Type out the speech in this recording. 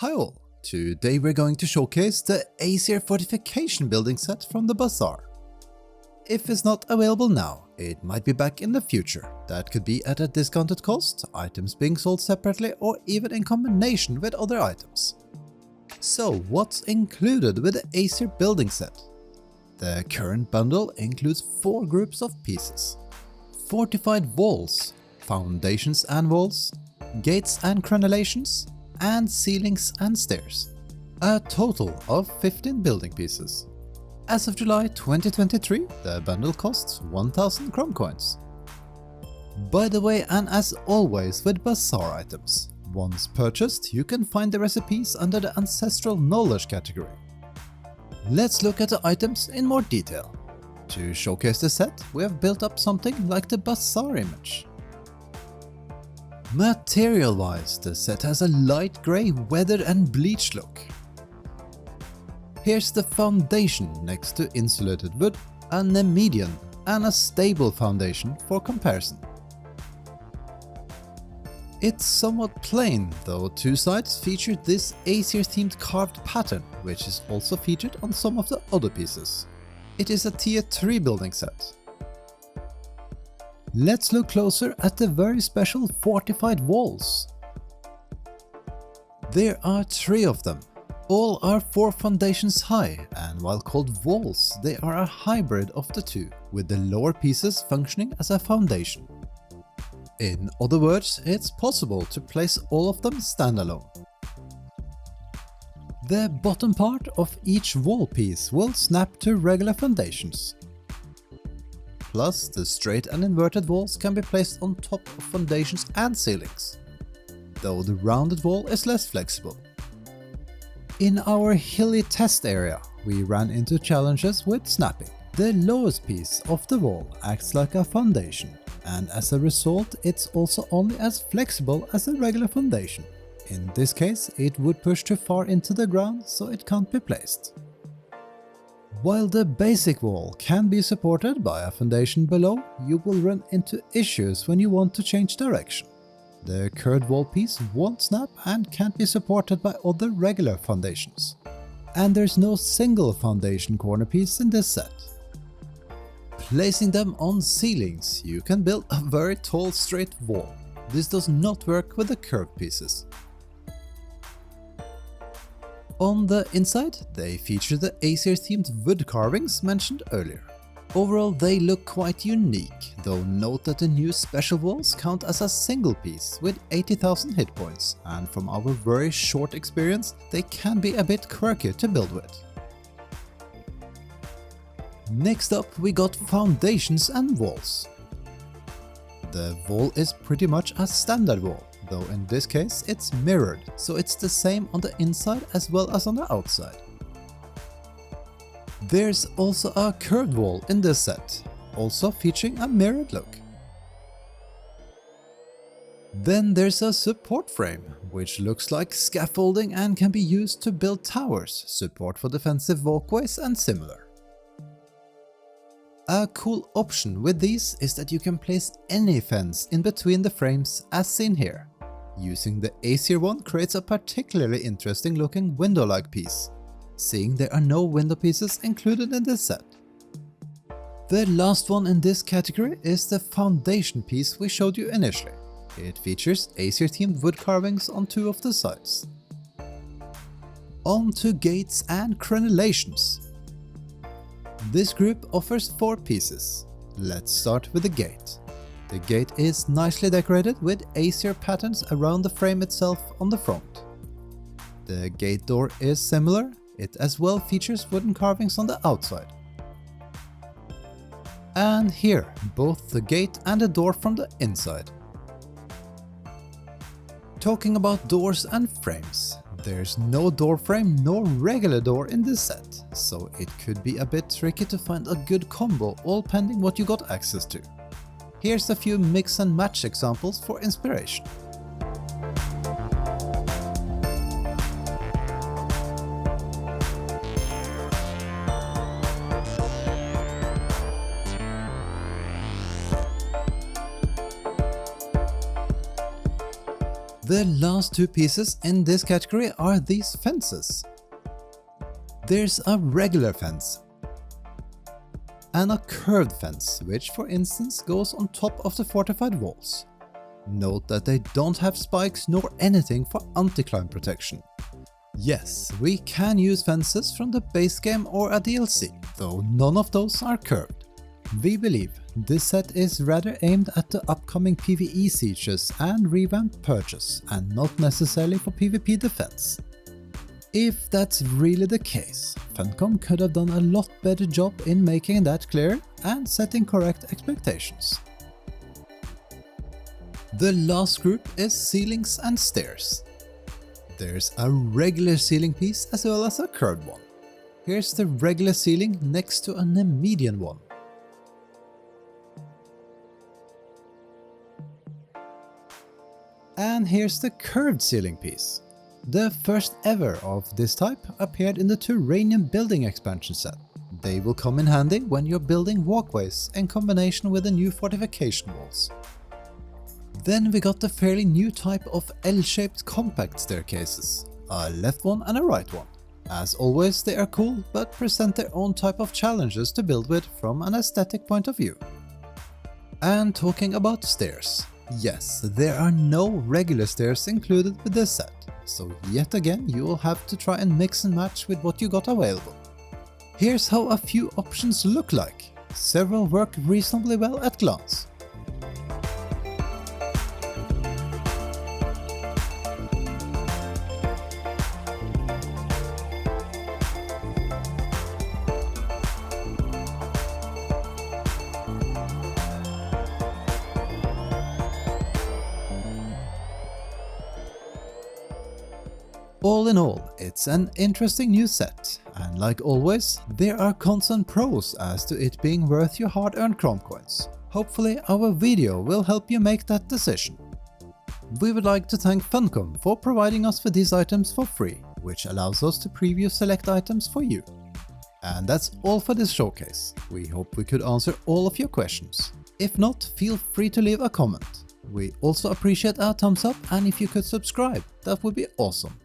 Hi all! Today we're going to showcase the Aesir Fortification building set from the Bazaar. If it's not available now, it might be back in the future. That could be at a discounted cost, items being sold separately or even in combination with other items. So what's included with the Aesir building set? The current bundle includes 4 groups of pieces: fortified walls, foundations and walls, gates and crenellations, and ceilings and stairs. A total of 15 building pieces. As of July 2023, the bundle costs 1000 Chrome coins. By the way, and as always with Bazaar items, once purchased you can find the recipes under the Ancestral Knowledge category. Let's look at the items in more detail. To showcase the set, we have built up something like the Bazaar image. Material-wise, the set has a light grey, weathered and bleached look. Here's the foundation next to insulated wood, a median and a stable foundation for comparison. It's somewhat plain, though 2 sides feature this Aesir-themed carved pattern, which is also featured on some of the other pieces. It is a tier 3 building set. Let's look closer at the very special fortified walls. There are 3 of them. All are 4 foundations high, and while called walls, they are a hybrid of the 2, with the lower pieces functioning as a foundation. In other words, it's possible to place all of them standalone. The bottom part of each wall piece will snap to regular foundations. Plus, the straight and inverted walls can be placed on top of foundations and ceilings, though the rounded wall is less flexible. In our hilly test area, we ran into challenges with snapping. The lowest piece of the wall acts like a foundation, and as a result it's also only as flexible as a regular foundation. In this case, it would push too far into the ground, so it can't be placed. While the basic wall can be supported by a foundation below, you will run into issues when you want to change direction. The curved wall piece won't snap and can't be supported by other regular foundations. And there's no single foundation corner piece in this set. Placing them on ceilings, you can build a very tall straight wall. This does not work with the curved pieces. On the inside, they feature the Aesir-themed wood carvings mentioned earlier. Overall, they look quite unique, though note that the new special walls count as a single piece with 80,000 hit points, and from our very short experience, they can be a bit quirky to build with. Next up, we got foundations and walls. The wall is pretty much a standard wall, though in this case it's mirrored, so it's the same on the inside as well as on the outside. There's also a curved wall in this set, also featuring a mirrored look. Then there's a support frame, which looks like scaffolding and can be used to build towers, support for defensive walkways and similar. A cool option with these is that you can place any fence in between the frames as seen here. Using the Aesir one creates a particularly interesting looking window-like piece, seeing there are no window pieces included in this set. The last one in this category is the foundation piece we showed you initially. It features Aesir-themed wood carvings on 2 of the sides. On to gates and crenellations. This group offers 4 pieces. Let's start with the gate. The gate is nicely decorated with Aesir patterns around the frame itself on the front. The gate door is similar, it as well features wooden carvings on the outside. And here, both the gate and the door from the inside. Talking about doors and frames, there's no door frame nor regular door in this set, so it could be a bit tricky to find a good combo, all pending what you got access to. Here's a few mix and match examples for inspiration. The last two pieces in this category are these fences. There's a regular fence and a curved fence, which for instance goes on top of the fortified walls. Note that they don't have spikes nor anything for anti-climb protection. Yes, we can use fences from the base game or a DLC, though none of those are curved. We believe this set is rather aimed at the upcoming PvE sieges and revamped purges, and not necessarily for PvP defense. If that's really the case, Funcom could have done a lot better job in making that clear and setting correct expectations. The last group is ceilings and stairs. There's a regular ceiling piece as well as a curved one. Here's the regular ceiling next to a median one. And here's the curved ceiling piece. The first ever of this type appeared in the Turanian building expansion set. They will come in handy when you're building walkways in combination with the new fortification walls. Then we got the fairly new type of L-shaped compact staircases, a left one and a right one. As always, they are cool, but present their own type of challenges to build with from an aesthetic point of view. And talking about stairs, yes, there are no regular stairs included with this set, so yet again you will have to try and mix and match with what you got available. Here's how a few options look like. Several work reasonably well at glance. All in all, it's an interesting new set, and like always, there are cons and pros as to it being worth your hard-earned Chrome coins. Hopefully our video will help you make that decision. We would like to thank Funcom for providing us with these items for free, which allows us to preview select items for you. And that's all for this showcase. We hope we could answer all of your questions. If not, feel free to leave a comment. We also appreciate a thumbs up, and if you could subscribe, that would be awesome.